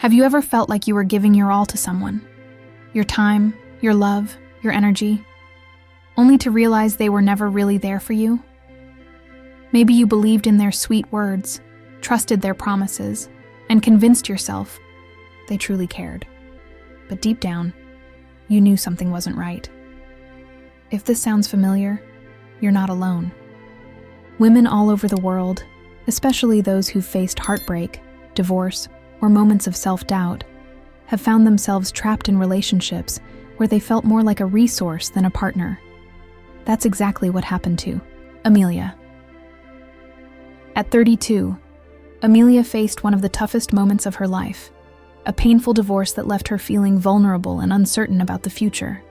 Have you ever felt like you were giving your all to someone? Your time, your love, your energy, only to realize they were never really there for you? Maybe you believed in their sweet words, trusted their promises, and convinced yourself they truly cared. But deep down, you knew something wasn't right. If this sounds familiar, you're not alone. Women all over the world, especially those who've faced heartbreak, divorce, or moments of self-doubt, have found themselves trapped in relationships where they felt more like a resource than a partner. That's exactly what happened to Amelia. At 32, Amelia faced one of the toughest moments of her life, a painful divorce that left her feeling vulnerable and uncertain about the future.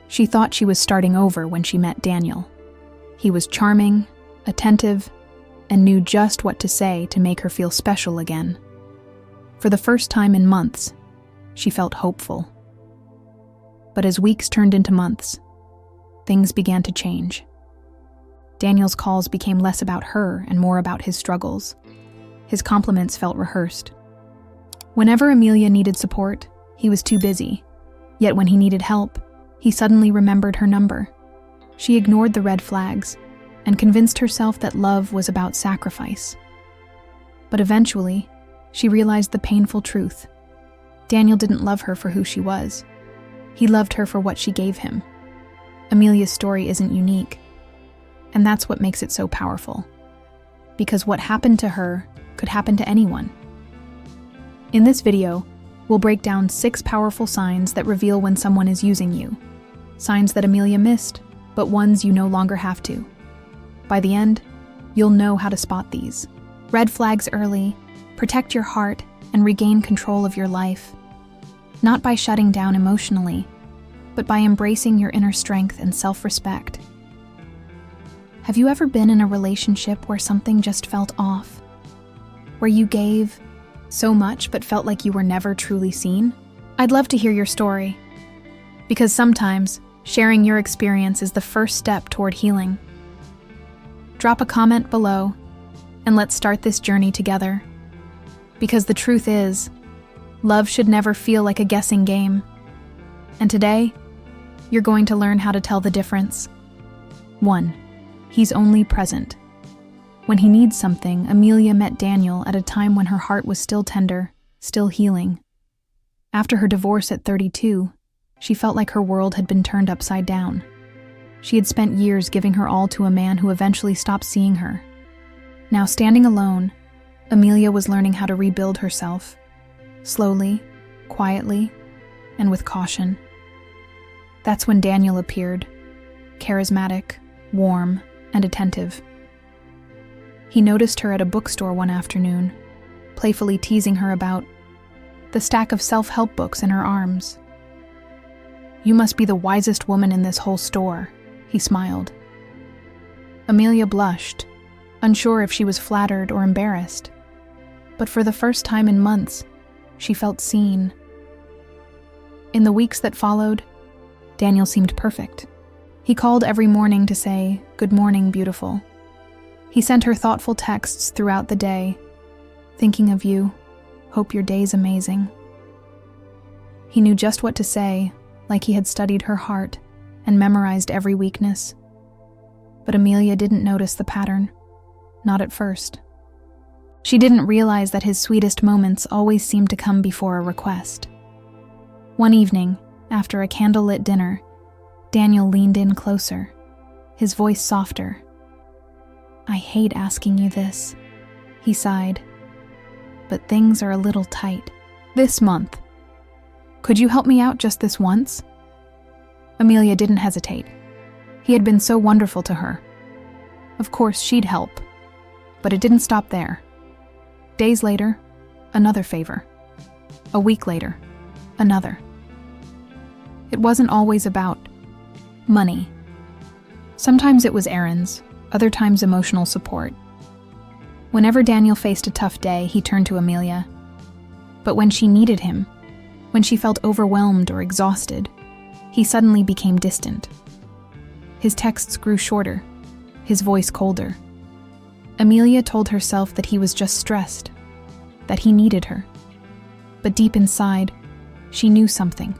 She thought she was starting over when she met Daniel. He was charming, attentive, and knew just what to say to make her feel special again. For the first time in months, she felt hopeful. But as weeks turned into months, things began to change. Daniel's calls became less about her and more about his struggles. His compliments felt rehearsed. Whenever Amelia needed support, he was too busy. Yet when he needed help, he suddenly remembered her number. She ignored the red flags and convinced herself that love was about sacrifice. But eventually, she realized the painful truth. Daniel didn't love her for who she was. He loved her for what she gave him. Amelia's story isn't unique, and that's what makes it so powerful. Because what happened to her could happen to anyone. In this video, we'll break down 6 powerful signs that reveal when someone is using you. Signs that Amelia missed, but ones you no longer have to. By the end, you'll know how to spot these. Red flags early, protect your heart, and regain control of your life. Not by shutting down emotionally, but by embracing your inner strength and self-respect. Have you ever been in a relationship where something just felt off? Where you gave so much but felt like you were never truly seen? I'd love to hear your story. Because sometimes, sharing your experience is the first step toward healing. Drop a comment below, and let's start this journey together. Because the truth is, love should never feel like a guessing game. And today, you're going to learn how to tell the difference. 1. He's only present. When he needs something, Amelia met Daniel at a time when her heart was still tender, still healing. After her divorce at 32, she felt like her world had been turned upside down. She had spent years giving her all to a man who eventually stopped seeing her. Now standing alone, Amelia was learning how to rebuild herself, slowly, quietly, and with caution. That's when Daniel appeared, charismatic, warm, and attentive. He noticed her at a bookstore one afternoon, playfully teasing her about the stack of self-help books in her arms. "You must be the wisest woman in this whole store," he smiled. Amelia blushed, unsure if she was flattered or embarrassed. But for the first time in months, she felt seen. In the weeks that followed, Daniel seemed perfect. He called every morning to say, "Good morning, beautiful." He sent her thoughtful texts throughout the day, "Thinking of you, hope your day's amazing." He knew just what to say, like he had studied her heart and memorized every weakness. But Amelia didn't notice the pattern, not at first. She didn't realize that his sweetest moments always seemed to come before a request. One evening, after a candlelit dinner, Daniel leaned in closer, his voice softer. "I hate asking you this," he sighed, "but things are a little tight. This month. Could you help me out just this once?" Amelia didn't hesitate. He had been so wonderful to her. Of course, she'd help. But it didn't stop there. Days later, another favor. A week later, another. It wasn't always about money. Sometimes it was errands, other times emotional support. Whenever Daniel faced a tough day, he turned to Amelia. But when she needed him, when she felt overwhelmed or exhausted, he suddenly became distant. His texts grew shorter, his voice colder. Amelia told herself that he was just stressed, that he needed her. But deep inside, she knew something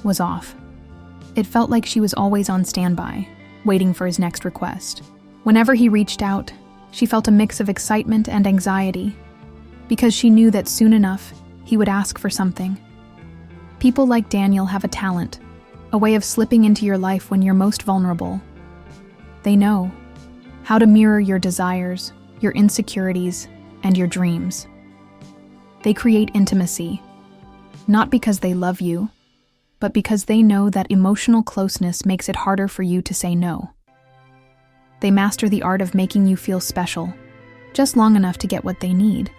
was off. It felt like she was always on standby, waiting for his next request. Whenever he reached out, she felt a mix of excitement and anxiety, because she knew that soon enough, he would ask for something. People like Daniel have a talent, a way of slipping into your life when you're most vulnerable. They know how to mirror your desires, your insecurities, and your dreams. They create intimacy, not because they love you, but because they know that emotional closeness makes it harder for you to say no. They master the art of making you feel special, just long enough to get what they need.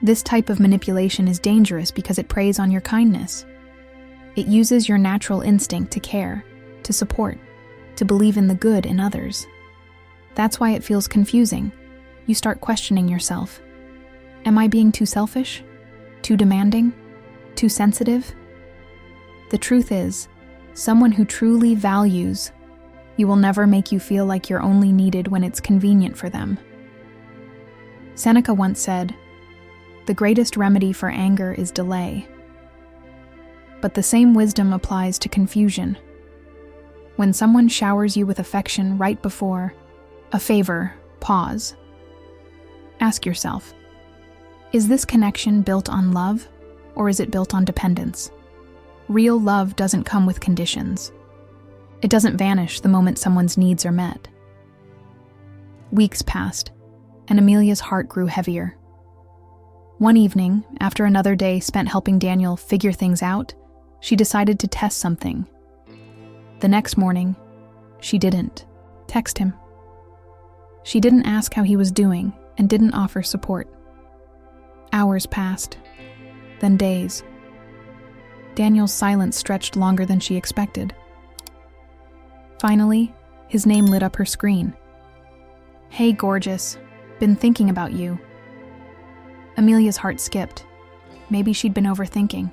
This type of manipulation is dangerous because it preys on your kindness. It uses your natural instinct to care, to support, to believe in the good in others. That's why it feels confusing. You start questioning yourself. Am I being too selfish? Too demanding? Too sensitive? The truth is, someone who truly values you will never make you feel like you're only needed when it's convenient for them. Seneca once said, "The greatest remedy for anger is delay." But the same wisdom applies to confusion. When someone showers you with affection right before a favor, pause. Ask yourself, is this connection built on love, or is it built on dependence? Real love doesn't come with conditions. It doesn't vanish the moment someone's needs are met. Weeks passed, and Amelia's heart grew heavier. One evening, after another day spent helping Daniel figure things out, she decided to test something. The next morning, she didn't text him. She didn't ask how he was doing and didn't offer support. Hours passed, then days. Daniel's silence stretched longer than she expected. Finally, his name lit up her screen. "Hey, gorgeous. Been thinking about you." Amelia's heart skipped. Maybe she'd been overthinking.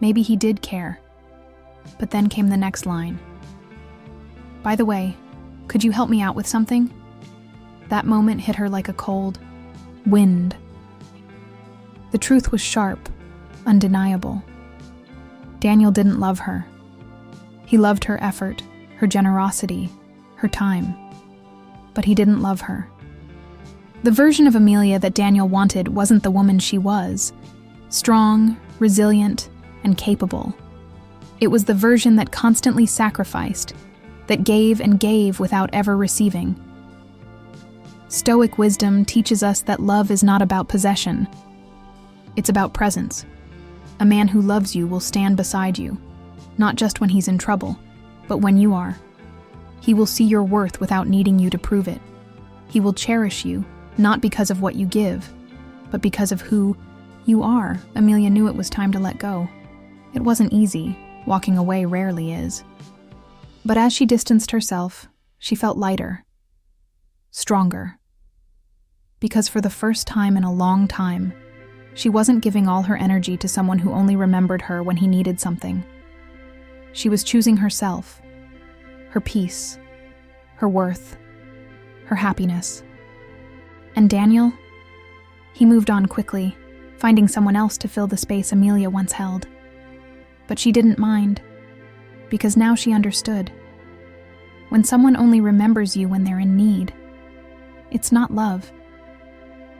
Maybe he did care. But then came the next line. "By the way, could you help me out with something?" That moment hit her like a cold wind. The truth was sharp, undeniable. Daniel didn't love her. He loved her effort, her generosity, her time. But he didn't love her. The version of Amelia that Daniel wanted wasn't the woman she was. Strong, resilient, and capable. It was the version that constantly sacrificed, that gave and gave without ever receiving. Stoic wisdom teaches us that love is not about possession. It's about presence. A man who loves you will stand beside you, not just when he's in trouble, but when you are. He will see your worth without needing you to prove it. He will cherish you, not because of what you give, but because of who you are. Amelia knew it was time to let go. It wasn't easy. Walking away rarely is. But as she distanced herself, she felt lighter, stronger. Because for the first time in a long time, she wasn't giving all her energy to someone who only remembered her when he needed something. She was choosing herself, her peace, her worth, her happiness. And Daniel? He moved on quickly, finding someone else to fill the space Amelia once held. But she didn't mind, because now she understood. When someone only remembers you when they're in need, it's not love.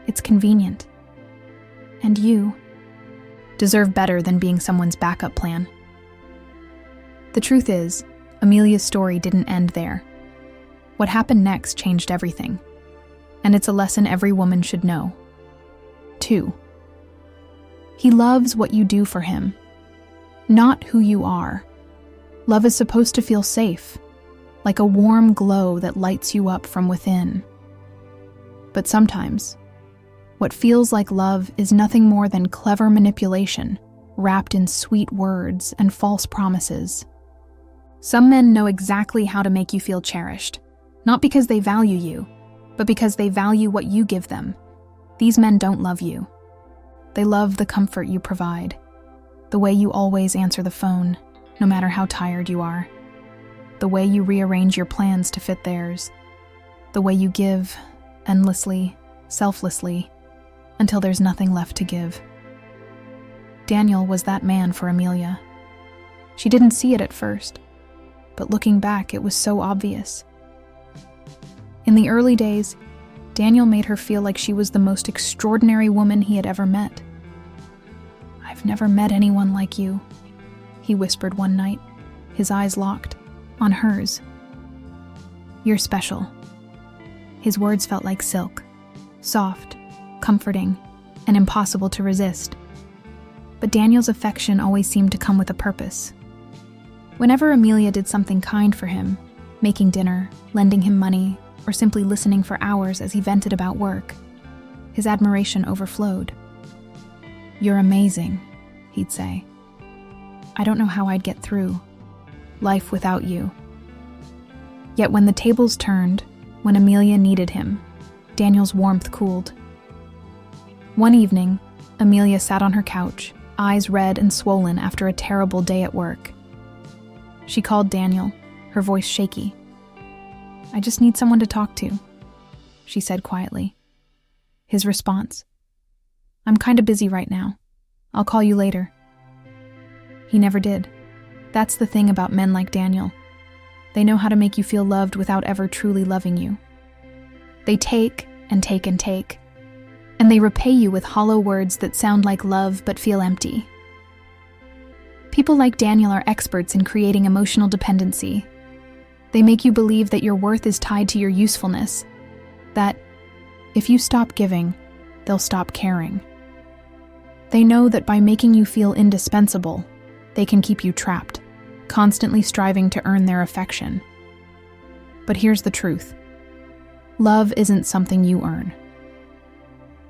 It's convenient. And you deserve better than being someone's backup plan. The truth is, Amelia's story didn't end there. What happened next changed everything, and it's a lesson every woman should know. 2. He loves what you do for him, not who you are. Love is supposed to feel safe, like a warm glow that lights you up from within. But sometimes, what feels like love is nothing more than clever manipulation, wrapped in sweet words and false promises. Some men know exactly how to make you feel cherished, not because they value you, but because they value what you give them. These men don't love you. They love the comfort you provide, the way you always answer the phone, no matter how tired you are, the way you rearrange your plans to fit theirs, the way you give endlessly, selflessly, until there's nothing left to give. Daniel was that man for Amelia. She didn't see it at first, but looking back, it was so obvious. In the early days, Daniel made her feel like she was the most extraordinary woman he had ever met. "I've never met anyone like you," he whispered one night, his eyes locked on hers. "You're special." His words felt like silk, soft, comforting, and impossible to resist. But Daniel's affection always seemed to come with a purpose. Whenever Amelia did something kind for him, making dinner, lending him money, or simply listening for hours as he vented about work, his admiration overflowed. "You're amazing," he'd say. "I don't know how I'd get through life without you." Yet when the tables turned, when Amelia needed him, Daniel's warmth cooled. One evening, Amelia sat on her couch, eyes red and swollen after a terrible day at work. She called Daniel, her voice shaky. "I just need someone to talk to," she said quietly. His response, "I'm kinda busy right now. I'll call you later." He never did. That's the thing about men like Daniel. They know how to make you feel loved without ever truly loving you. They take and take and take, and they repay you with hollow words that sound like love but feel empty. People like Daniel are experts in creating emotional dependency. They make you believe that your worth is tied to your usefulness, that if you stop giving, they'll stop caring. They know that by making you feel indispensable, they can keep you trapped, constantly striving to earn their affection. But here's the truth. Love isn't something you earn.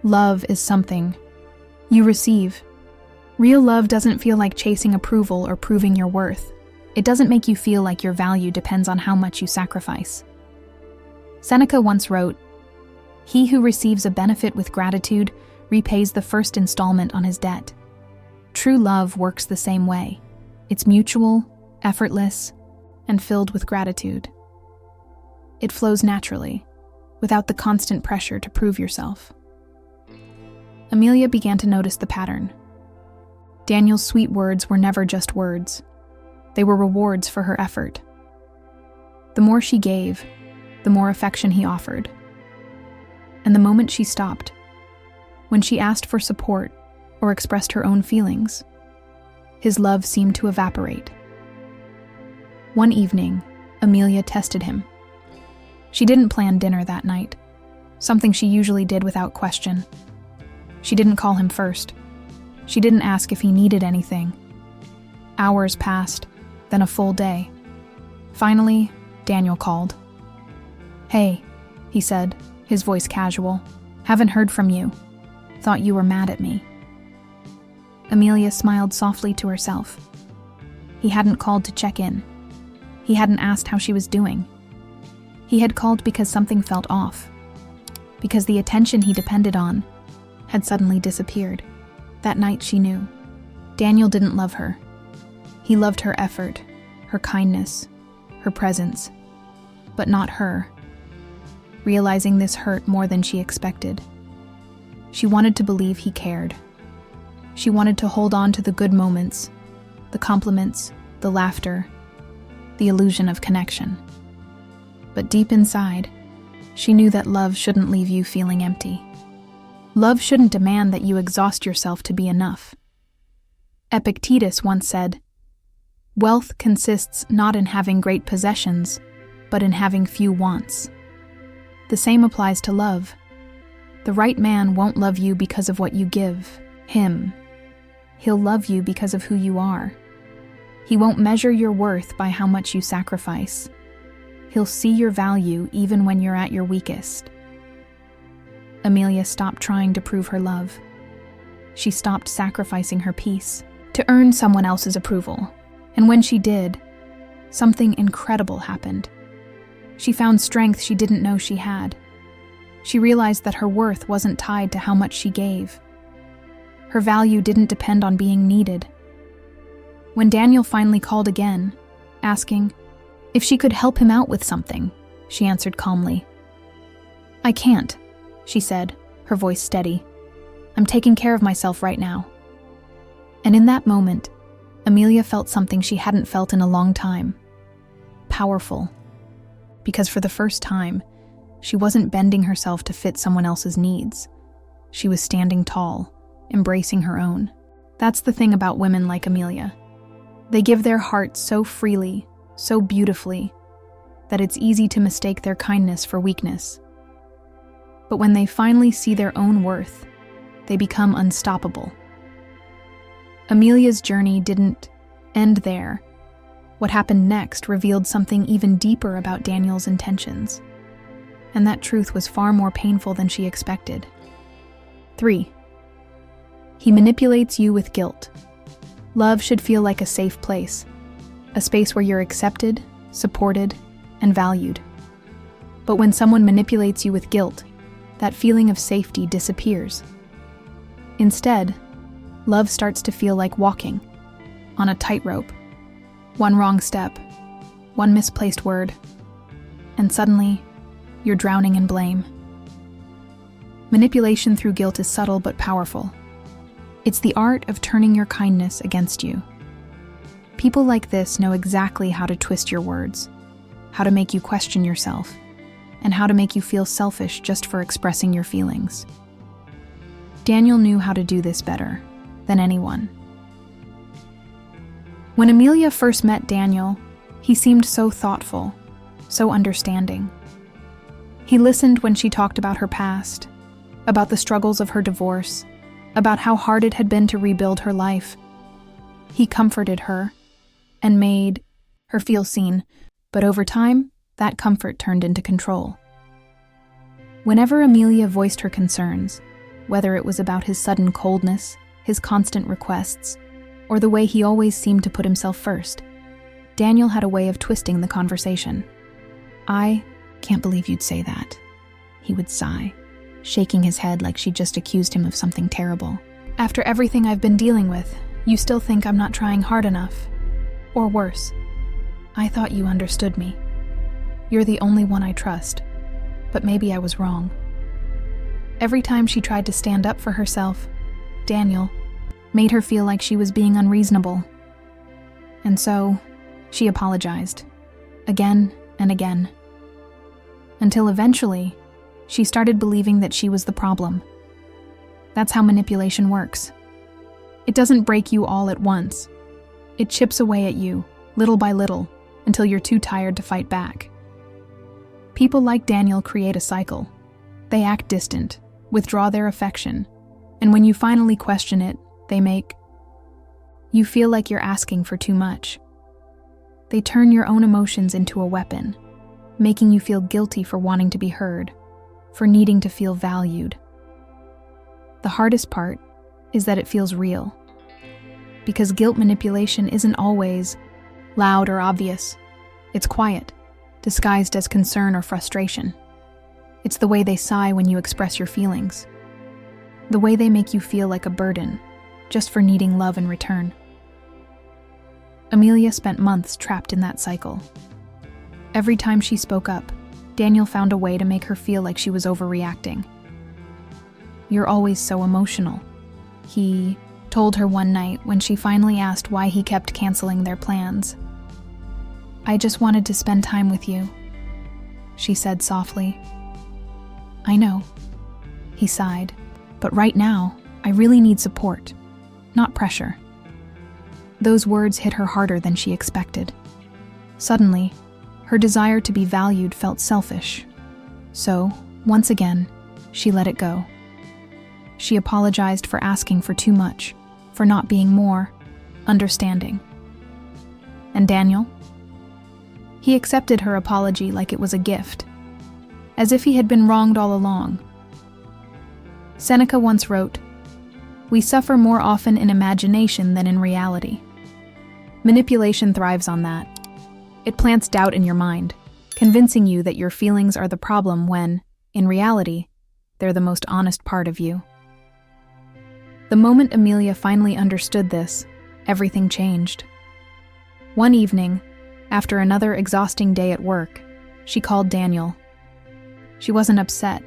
Love is something you receive. Real love doesn't feel like chasing approval or proving your worth. It doesn't make you feel like your value depends on how much you sacrifice. Seneca once wrote, "He who receives a benefit with gratitude repays the first installment on his debt." True love works the same way. It's mutual, effortless, and filled with gratitude. It flows naturally, without the constant pressure to prove yourself. Amelia began to notice the pattern. Daniel's sweet words were never just words. They were rewards for her effort. The more she gave, the more affection he offered. And the moment she stopped, when she asked for support or expressed her own feelings, his love seemed to evaporate. One evening, Amelia tested him. She didn't plan dinner that night, something she usually did without question. She didn't call him first. She didn't ask if he needed anything. Hours passed, then a full day. Finally, Daniel called. "Hey," he said, his voice casual. "Haven't heard from you. Thought you were mad at me." Amelia smiled softly to herself. He hadn't called to check in. He hadn't asked how she was doing. He had called because something felt off, because the attention he depended on had suddenly disappeared. That night she knew. Daniel didn't love her. He loved her effort, her kindness, her presence, but not her. Realizing this hurt more than she expected. She wanted to believe he cared. She wanted to hold on to the good moments, the compliments, the laughter, the illusion of connection. But deep inside, she knew that love shouldn't leave you feeling empty. Love shouldn't demand that you exhaust yourself to be enough. Epictetus once said, "Wealth consists not in having great possessions, but in having few wants." The same applies to love. The right man won't love you because of what you give him. He'll love you because of who you are. He won't measure your worth by how much you sacrifice. He'll see your value even when you're at your weakest. Amelia stopped trying to prove her love. She stopped sacrificing her peace to earn someone else's approval. And when she did, something incredible happened. She found strength she didn't know she had. She realized that her worth wasn't tied to how much she gave. Her value didn't depend on being needed. When Daniel finally called again, asking if she could help him out with something, she answered calmly. "I can't," she said, her voice steady. "I'm taking care of myself right now." And in that moment, Amelia felt something she hadn't felt in a long time. Powerful. Because for the first time, she wasn't bending herself to fit someone else's needs. She was standing tall, embracing her own. That's the thing about women like Amelia. They give their hearts so freely, so beautifully, that it's easy to mistake their kindness for weakness. But when they finally see their own worth, they become unstoppable. Amelia's journey didn't end there. What happened next revealed something even deeper about Daniel's intentions. And that truth was far more painful than she expected. 3. He manipulates you with guilt. Love should feel like a safe place, a space where you're accepted, supported, and valued. But when someone manipulates you with guilt, that feeling of safety disappears. Instead, love starts to feel like walking on a tightrope. One wrong step, one misplaced word, and suddenly, you're drowning in blame. Manipulation through guilt is subtle but powerful. It's the art of turning your kindness against you. People like this know exactly how to twist your words, how to make you question yourself, and how to make you feel selfish just for expressing your feelings. Daniel knew how to do this better than anyone. When Amelia first met Daniel, he seemed so thoughtful, so understanding. He listened when she talked about her past, about the struggles of her divorce, about how hard it had been to rebuild her life. He comforted her and made her feel seen, but over time, that comfort turned into control. Whenever Amelia voiced her concerns, whether it was about his sudden coldness, his constant requests, or the way he always seemed to put himself first, Daniel had a way of twisting the conversation. "I can't believe you'd say that," he would sigh, shaking his head like she just accused him of something terrible. "After everything I've been dealing with, you still think I'm not trying hard enough. Or worse, I thought you understood me. You're the only one I trust, but maybe I was wrong." Every time she tried to stand up for herself, Daniel made her feel like she was being unreasonable. And so, she apologized, again and again. Until eventually, she started believing that she was the problem. That's how manipulation works. It doesn't break you all at once. It chips away at you, little by little, until you're too tired to fight back. People like Daniel create a cycle. They act distant, withdraw their affection, and when you finally question it, they make you feel like you're asking for too much. They turn your own emotions into a weapon, making you feel guilty for wanting to be heard, for needing to feel valued. The hardest part is that it feels real. Because guilt manipulation isn't always loud or obvious. It's quiet, disguised as concern or frustration. It's the way they sigh when you express your feelings. The way they make you feel like a burden, just for needing love in return. Amelia spent months trapped in that cycle. Every time she spoke up, Daniel found a way to make her feel like she was overreacting. "You're always so emotional," he told her one night when she finally asked why he kept canceling their plans. "I just wanted to spend time with you," she said softly. "I know," he sighed, "but right now, I really need support, not pressure." Those words hit her harder than she expected. Suddenly, her desire to be valued felt selfish. So, once again, she let it go. She apologized for asking for too much, for not being more understanding. And Daniel? He accepted her apology like it was a gift, as if he had been wronged all along. Seneca once wrote, "We suffer more often in imagination than in reality." Manipulation thrives on that. It plants doubt in your mind, convincing you that your feelings are the problem when, in reality, they're the most honest part of you. The moment Amelia finally understood this, everything changed. One evening, after another exhausting day at work, she called Daniel. She wasn't upset,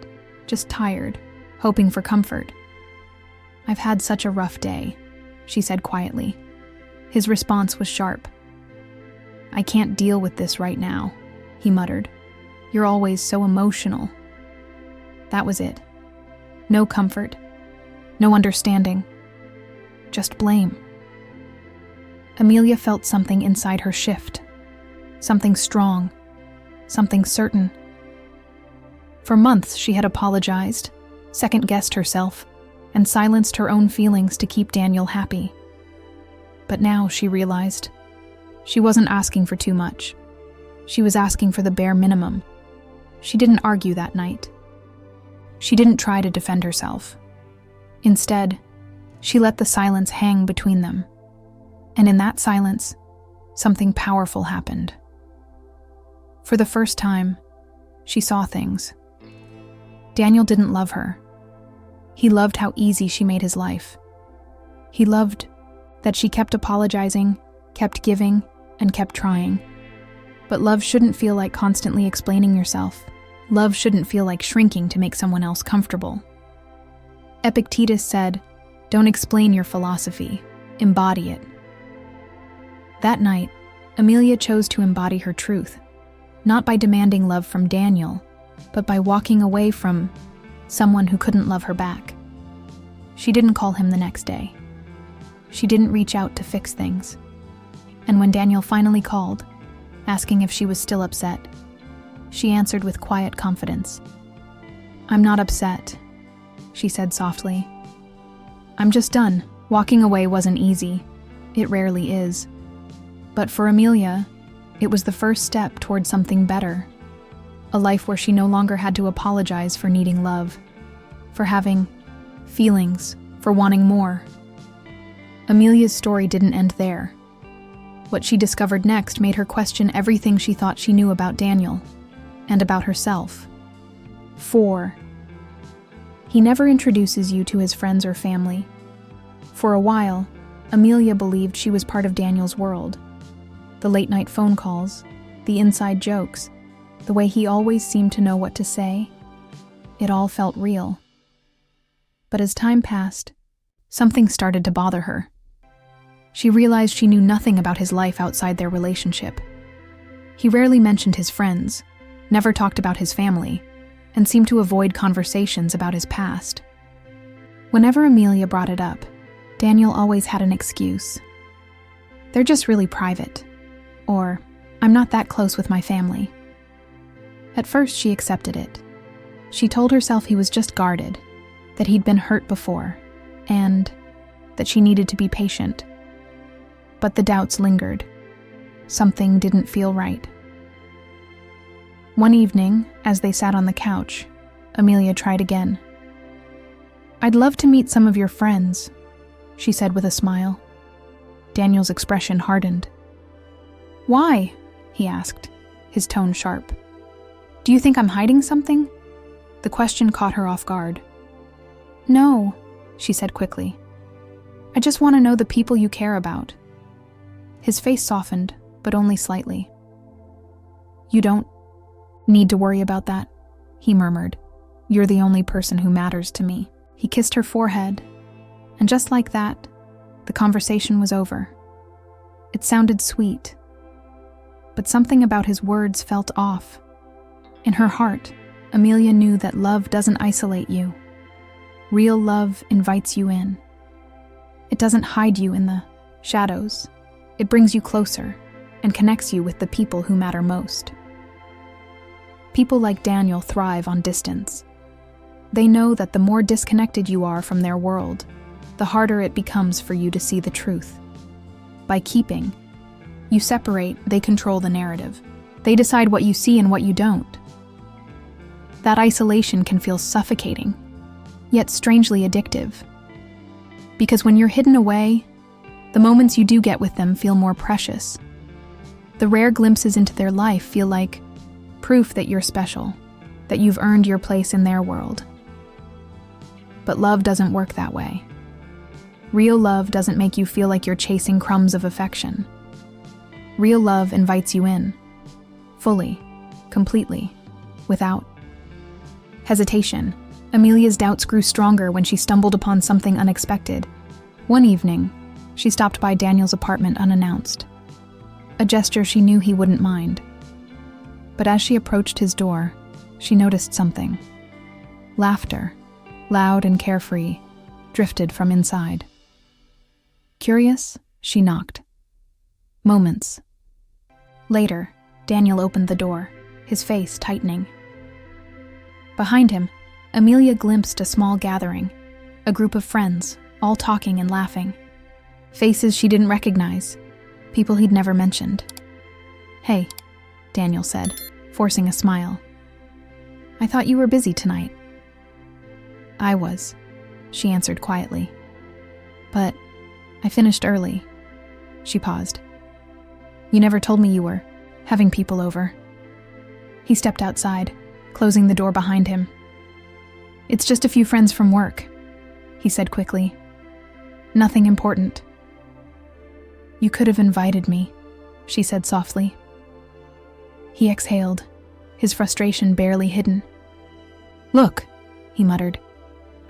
just tired, hoping for comfort. "I've had such a rough day," she said quietly. His response was sharp. "I can't deal with this right now," he muttered. "You're always so emotional." That was it. No comfort, no understanding, just blame. Amelia felt something inside her shift, something strong, something certain. For months she had apologized, second-guessed herself, and silenced her own feelings to keep Daniel happy. But now she realized she wasn't asking for too much. She was asking for the bare minimum. She didn't argue that night. She didn't try to defend herself. Instead, she let the silence hang between them. And in that silence, something powerful happened. For the first time, she saw things. Daniel didn't love her. He loved how easy she made his life. He loved that she kept apologizing, kept giving, and kept trying. But love shouldn't feel like constantly explaining yourself. Love shouldn't feel like shrinking to make someone else comfortable. Epictetus said, "Don't explain your philosophy, embody it." That night, Amelia chose to embody her truth, not by demanding love from Daniel, but by walking away from someone who couldn't love her back. She didn't call him the next day. She didn't reach out to fix things. And when Daniel finally called, asking if she was still upset, she answered with quiet confidence. "I'm not upset," she said softly. "I'm just done." Walking away wasn't easy. It rarely is. But for Amelia, it was the first step toward something better. A life where she no longer had to apologize for needing love, for having feelings, for wanting more. Amelia's story didn't end there. What she discovered next made her question everything she thought she knew about Daniel, and about herself. 4. He never introduces you to his friends or family. For a while, Amelia believed she was part of Daniel's world. The late-night phone calls, the inside jokes, the way he always seemed to know what to say, it all felt real. But as time passed, something started to bother her. She realized she knew nothing about his life outside their relationship. He rarely mentioned his friends, never talked about his family, and seemed to avoid conversations about his past. Whenever Amelia brought it up, Daniel always had an excuse. "They're just really private," or "I'm not that close with my family." At first, she accepted it. She told herself he was just guarded, that he'd been hurt before, and that she needed to be patient. But the doubts lingered. Something didn't feel right. One evening, as they sat on the couch, Amelia tried again. "I'd love to meet some of your friends," she said with a smile. Daniel's expression hardened. "Why?" he asked, his tone sharp. "Do you think I'm hiding something?" The question caught her off guard. "No," she said quickly. "I just want to know the people you care about." His face softened, but only slightly. "You don't need to worry about that," he murmured. "You're the only person who matters to me." He kissed her forehead, and just like that, the conversation was over. It sounded sweet, but something about his words felt off. In her heart, Amelia knew that love doesn't isolate you. Real love invites you in. It doesn't hide you in the shadows. It brings you closer and connects you with the people who matter most. People like Daniel thrive on distance. They know that the more disconnected you are from their world, the harder it becomes for you to see the truth. By keeping, you separate, they control the narrative. They decide what you see and what you don't. That isolation can feel suffocating, yet strangely addictive. Because when you're hidden away, the moments you do get with them feel more precious. The rare glimpses into their life feel like proof that you're special, that you've earned your place in their world. But love doesn't work that way. Real love doesn't make you feel like you're chasing crumbs of affection. Real love invites you in, fully, completely, without hesitation. Amelia's doubts grew stronger when she stumbled upon something unexpected. One evening, She stopped by Daniel's apartment unannounced, a gesture she knew he wouldn't mind. But as she approached his door, she noticed something. Laughter, loud and carefree, drifted from inside. Curious, she knocked. Moments later, Daniel opened the door, his face tightening. Behind him, Amelia glimpsed a small gathering, a group of friends, all talking and laughing. Faces she didn't recognize, people he'd never mentioned. "Hey," Daniel said, forcing a smile. "I thought you were busy tonight." "I was," she answered quietly. "But I finished early." She paused. "You never told me you were having people over." He stepped outside, closing the door behind him. "It's just a few friends from work," he said quickly. "Nothing important." "You could have invited me," she said softly. He exhaled, his frustration barely hidden. "Look," he muttered,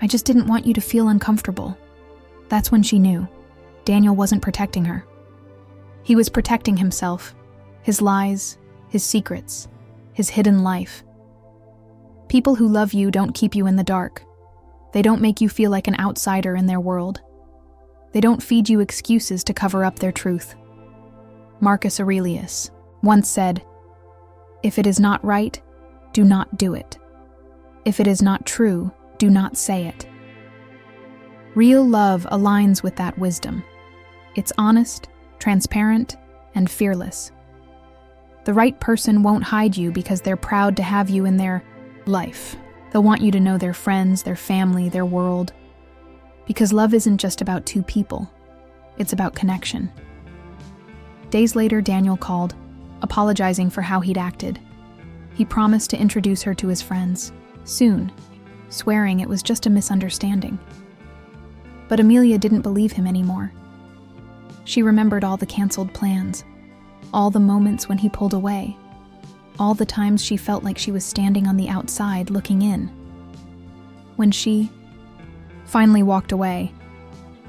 "I just didn't want you to feel uncomfortable." That's when she knew Daniel wasn't protecting her. He was protecting himself, his lies, his secrets, his hidden life. People who love you don't keep you in the dark. They don't make you feel like an outsider in their world. They don't feed you excuses to cover up their truth. Marcus Aurelius once said, "If it is not right, do not do it. If it is not true, do not say it." Real love aligns with that wisdom. It's honest, transparent, and fearless. The right person won't hide you because they're proud to have you in their life. They'll want you to know their friends, their family, their world. Because love isn't just about two people. It's about connection. Days later, Daniel called, apologizing for how he'd acted. He promised to introduce her to his friends, soon, swearing it was just a misunderstanding. But Amelia didn't believe him anymore. She remembered all the canceled plans, all the moments when he pulled away, all the times she felt like she was standing on the outside looking in. When she finally walked away,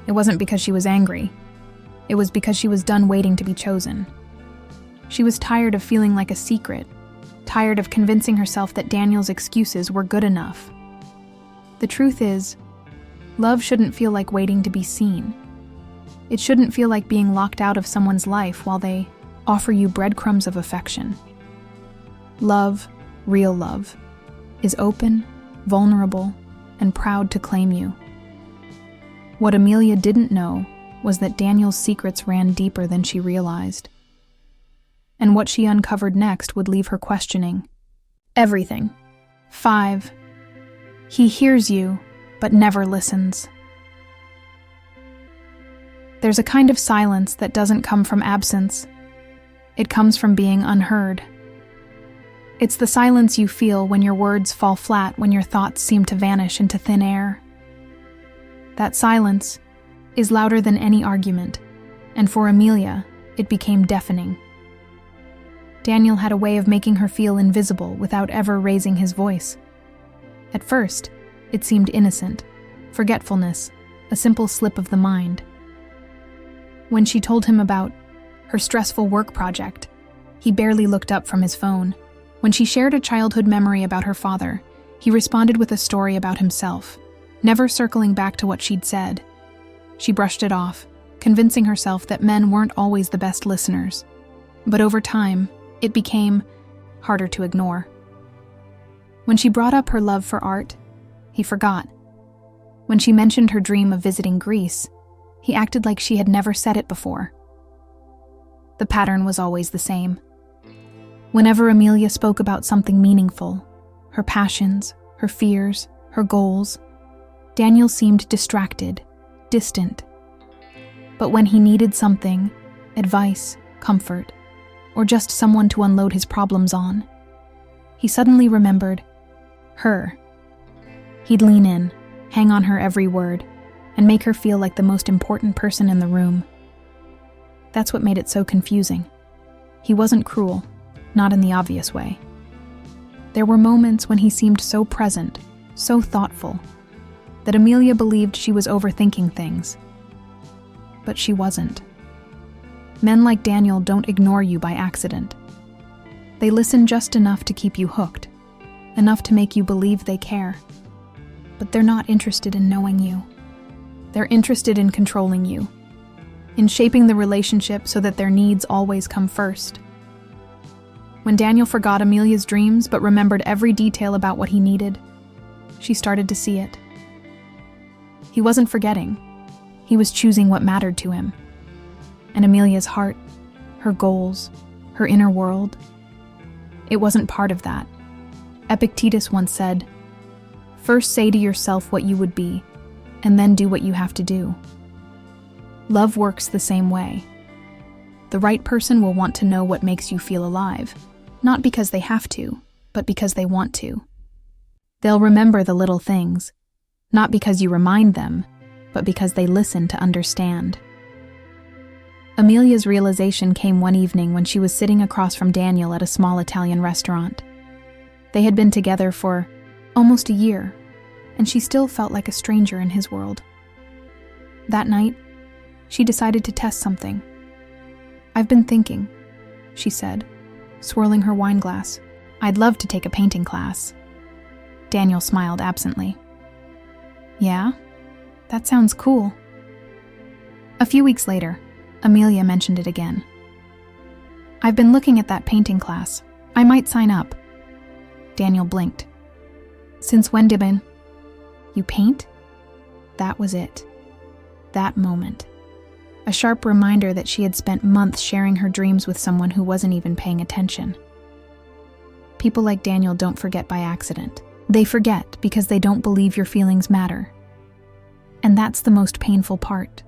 it wasn't because she was angry. It was because she was done waiting to be chosen. She was tired of feeling like a secret, tired of convincing herself that Daniel's excuses were good enough. The truth is, love shouldn't feel like waiting to be seen. It shouldn't feel like being locked out of someone's life while they offer you breadcrumbs of affection. Love, real love, is open, vulnerable, and proud to claim you. What Amelia didn't know was that Daniel's secrets ran deeper than she realized. And what she uncovered next would leave her questioning everything. 5. He hears you, but never listens. There's a kind of silence that doesn't come from absence. It comes from being unheard. It's the silence you feel when your words fall flat, when your thoughts seem to vanish into thin air. That silence is louder than any argument, and for Amelia, it became deafening. Daniel had a way of making her feel invisible without ever raising his voice. At first, it seemed innocent, forgetfulness, a simple slip of the mind. When she told him about her stressful work project, he barely looked up from his phone. When she shared a childhood memory about her father, he responded with a story about himself, never circling back to what she'd said. She brushed it off, convincing herself that men weren't always the best listeners. But over time, it became harder to ignore. When she brought up her love for art, he forgot. When she mentioned her dream of visiting Greece, he acted like she had never said it before. The pattern was always the same. Whenever Amelia spoke about something meaningful, her passions, her fears, her goals, Daniel seemed distracted, distant. But when he needed something, advice, comfort, or just someone to unload his problems on, he suddenly remembered her. He'd lean in, hang on her every word, and make her feel like the most important person in the room. That's what made it so confusing. He wasn't cruel, not in the obvious way. There were moments when he seemed so present, so thoughtful, that Amelia believed she was overthinking things. but she wasn't. Men like Daniel don't ignore you by accident. They listen just enough to keep you hooked, enough to make you believe they care. But they're not interested in knowing you. They're interested in controlling you, in shaping the relationship so that their needs always come first. When Daniel forgot Amelia's dreams but remembered every detail about what he needed, she started to see it. He wasn't forgetting. He was choosing what mattered to him. And Amelia's heart, her goals, her inner world, it wasn't part of that. Epictetus once said, "First say to yourself what you would be, and then do what you have to do." Love works the same way. The right person will want to know what makes you feel alive, not because they have to, but because they want to. They'll remember the little things, not because you remind them, but because they listen to understand. Amelia's realization came one evening when she was sitting across from Daniel at a small Italian restaurant. They had been together for almost a year, and she still felt like a stranger in his world. That night, she decided to test something. "I've been thinking," she said, swirling her wine glass. "I'd love to take a painting class." Daniel smiled absently. "Yeah? That sounds cool." A few weeks later, Amelia mentioned it again. "I've been looking at that painting class. I might sign up." Daniel blinked. "Since when, Dibin?" "You paint?" That was it. That moment. A sharp reminder that she had spent months sharing her dreams with someone who wasn't even paying attention. People like Daniel don't forget by accident. They forget because they don't believe your feelings matter. And that's the most painful part.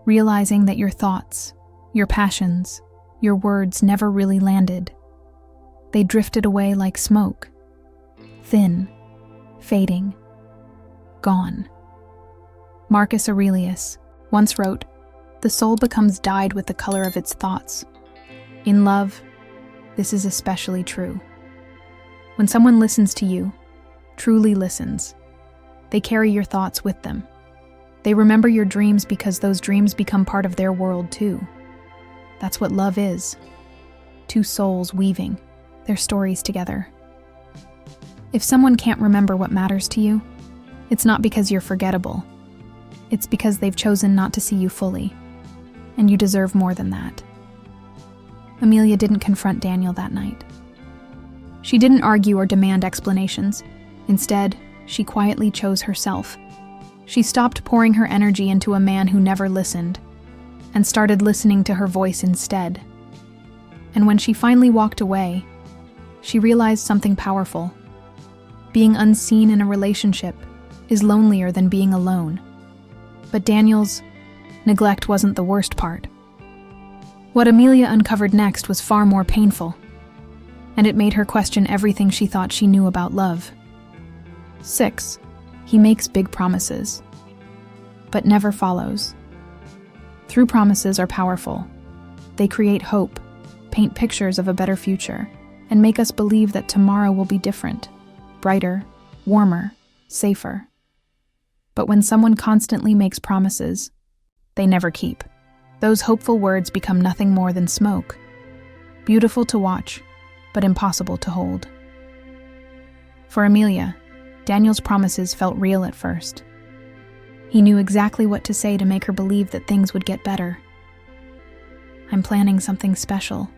Realizing that your thoughts, your passions, your words never really landed. They drifted away like smoke. Thin, fading, gone. Marcus Aurelius once wrote, "The soul becomes dyed with the color of its thoughts." In love, this is especially true. When someone listens to you, truly listens, they carry your thoughts with them. They remember your dreams because those dreams become part of their world too. That's what love is. Two souls weaving their stories together. If someone can't remember what matters to you, it's not because you're forgettable. It's because they've chosen not to see you fully, and you deserve more than that. Amelia didn't confront Daniel that night. She didn't argue or demand explanations. Instead, she quietly chose herself. She stopped pouring her energy into a man who never listened, and started listening to her voice instead. And when she finally walked away, she realized something powerful. Being unseen in a relationship is lonelier than being alone. But Daniel's neglect wasn't the worst part. What Amelia uncovered next was far more painful, and it made her question everything she thought she knew about love. 6. He makes big promises, but never follows. True promises are powerful. They create hope, paint pictures of a better future, and make us believe that tomorrow will be different, brighter, warmer, safer. But when someone constantly makes promises, they never keep. Those hopeful words become nothing more than smoke. Beautiful to watch, but impossible to hold. For Amelia, Daniel's promises felt real at first. He knew exactly what to say to make her believe that things would get better. "I'm planning something special,"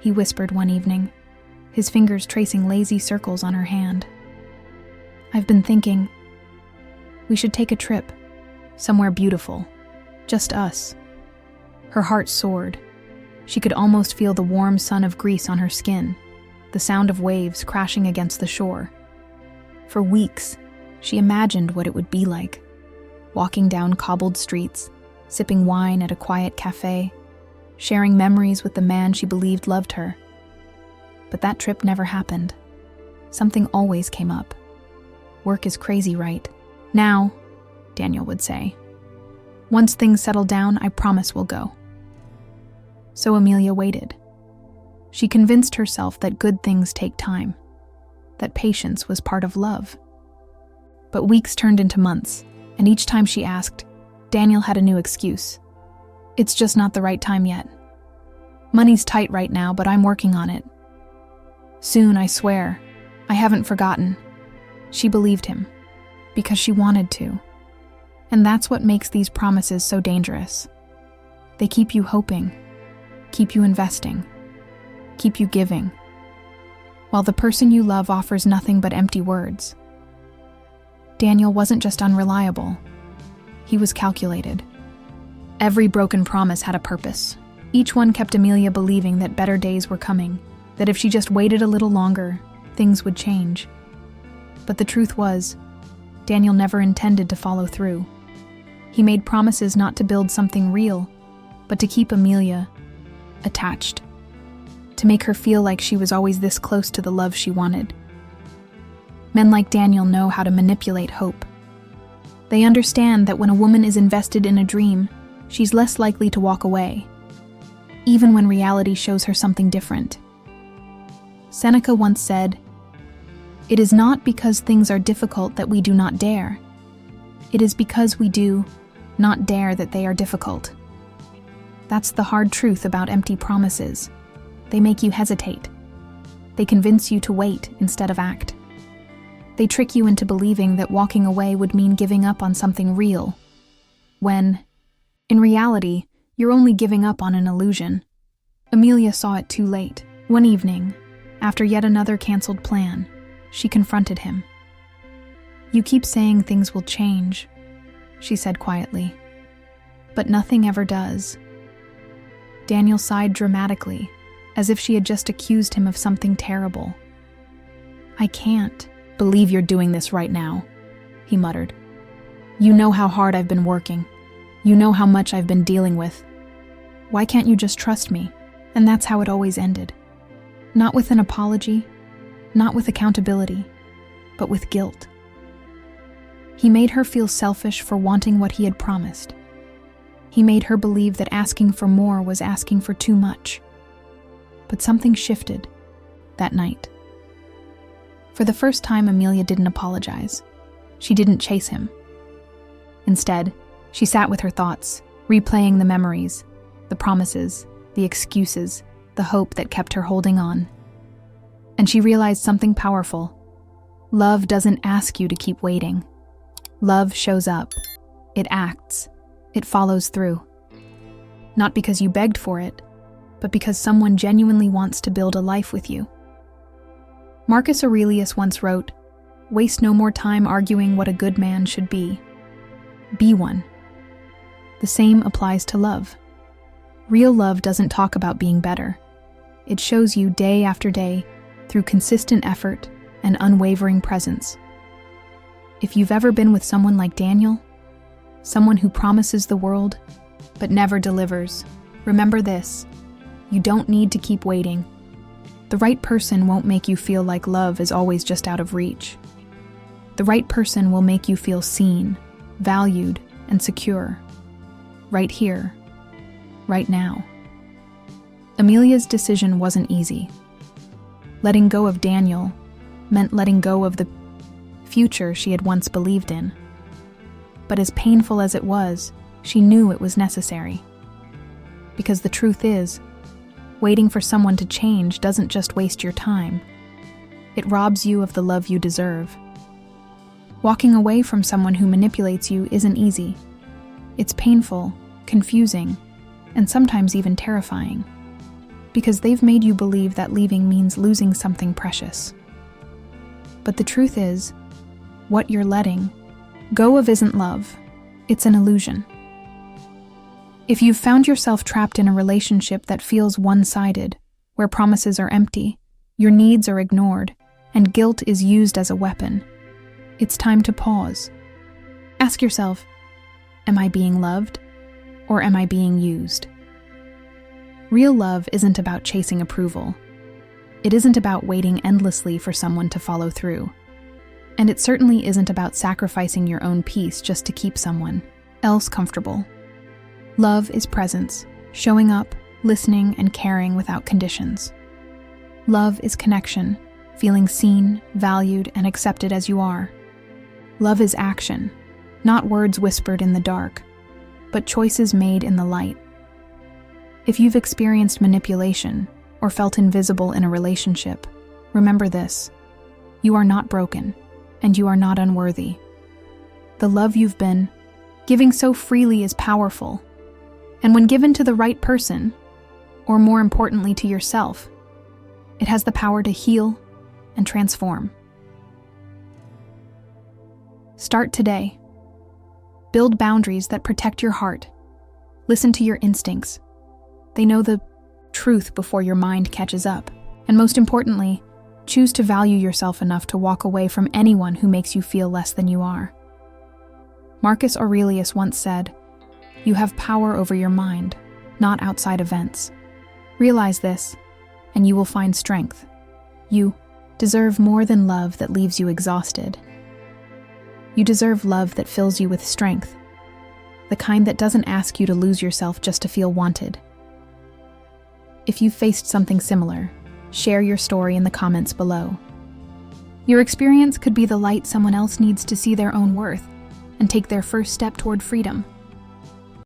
he whispered one evening, his fingers tracing lazy circles on her hand. "I've been thinking, we should take a trip, somewhere beautiful, just us." Her heart soared. She could almost feel the warm sun of Greece on her skin, the sound of waves crashing against the shore. For weeks, she imagined what it would be like, walking down cobbled streets, sipping wine at a quiet cafe, sharing memories with the man she believed loved her. But that trip never happened. Something always came up. "Work is crazy, right? Now," Daniel would say. "Once things settle down, I promise we'll go." So Amelia waited. She convinced herself that good things take time, that patience was part of love. But weeks turned into months, and each time she asked, Daniel had a new excuse. It's just not the right time yet. Money's tight right now, but I'm working on it. Soon, I swear. I haven't forgotten. She believed him, because she wanted to. And that's what makes these promises so dangerous. They keep you hoping, keep you investing, keep you giving, while the person you love offers nothing but empty words. Daniel wasn't just unreliable. He was calculated. Every broken promise had a purpose. Each one kept Amelia believing that better days were coming, that if she just waited a little longer, things would change. But the truth was, Daniel never intended to follow through. He made promises not to build something real, but to keep Amelia attached, to make her feel like she was always this close to the love she wanted. Men like Daniel know how to manipulate hope. They understand that when a woman is invested in a dream, she's less likely to walk away, even when reality shows her something different. Seneca once said, "It is not because things are difficult that we do not dare. It is because we do not dare that they are difficult." That's the hard truth about empty promises. They make you hesitate. They convince you to wait instead of act. They trick you into believing that walking away would mean giving up on something real, when, in reality, you're only giving up on an illusion. Amelia saw it too late. One evening, after yet another canceled plan, she confronted him. "You keep saying things will change," she said quietly, "but nothing ever does." Daniel sighed dramatically, as if she had just accused him of something terrible. "I can't believe you're doing this right now," he muttered. "You know how hard I've been working. You know how much I've been dealing with. Why can't you just trust me?" And that's how it always ended. Not with an apology, not with accountability, but with guilt. He made her feel selfish for wanting what he had promised. He made her believe that asking for more was asking for too much. But something shifted that night. For the first time, Amelia didn't apologize. She didn't chase him. Instead, she sat with her thoughts, replaying the memories, the promises, the excuses, the hope that kept her holding on. And she realized something powerful. Love doesn't ask you to keep waiting. Love shows up. It acts. It follows through. Not because you begged for it, but because someone genuinely wants to build a life with you. Marcus Aurelius once wrote, "Waste no more time arguing what a good man should be. Be one." The same applies to love. Real love doesn't talk about being better. It shows you day after day through consistent effort and unwavering presence. If you've ever been with someone like Daniel, someone who promises the world but never delivers, remember this: you don't need to keep waiting. The right person won't make you feel like love is always just out of reach. The right person will make you feel seen, valued, and secure. Right here, right now. Amelia's decision wasn't easy. Letting go of Daniel meant letting go of the future she had once believed in. But as painful as it was, she knew it was necessary. Because the truth is, waiting for someone to change doesn't just waste your time. It robs you of the love you deserve. Walking away from someone who manipulates you isn't easy. It's painful, confusing, and sometimes even terrifying. Because they've made you believe that leaving means losing something precious. But the truth is, what you're letting go of isn't love. It's an illusion. If you've found yourself trapped in a relationship that feels one-sided, where promises are empty, your needs are ignored, and guilt is used as a weapon, it's time to pause. Ask yourself, am I being loved, or am I being used? Real love isn't about chasing approval. It isn't about waiting endlessly for someone to follow through. And it certainly isn't about sacrificing your own peace just to keep someone else comfortable. Love is presence, showing up, listening, and caring without conditions. Love is connection, feeling seen, valued, and accepted as you are. Love is action, not words whispered in the dark, but choices made in the light. If you've experienced manipulation or felt invisible in a relationship, remember this: you are not broken, and you are not unworthy. The love you've been giving so freely is powerful, and when given to the right person, or more importantly to yourself, it has the power to heal and transform. Start today. Build boundaries that protect your heart. Listen to your instincts. They know the truth before your mind catches up. And most importantly, choose to value yourself enough to walk away from anyone who makes you feel less than you are. Marcus Aurelius once said, "You have power over your mind, not outside events." Realize this, and you will find strength. You deserve more than love that leaves you exhausted. You deserve love that fills you with strength, the kind that doesn't ask you to lose yourself just to feel wanted. If you've faced something similar, share your story in the comments below. Your experience could be the light someone else needs to see their own worth and take their first step toward freedom.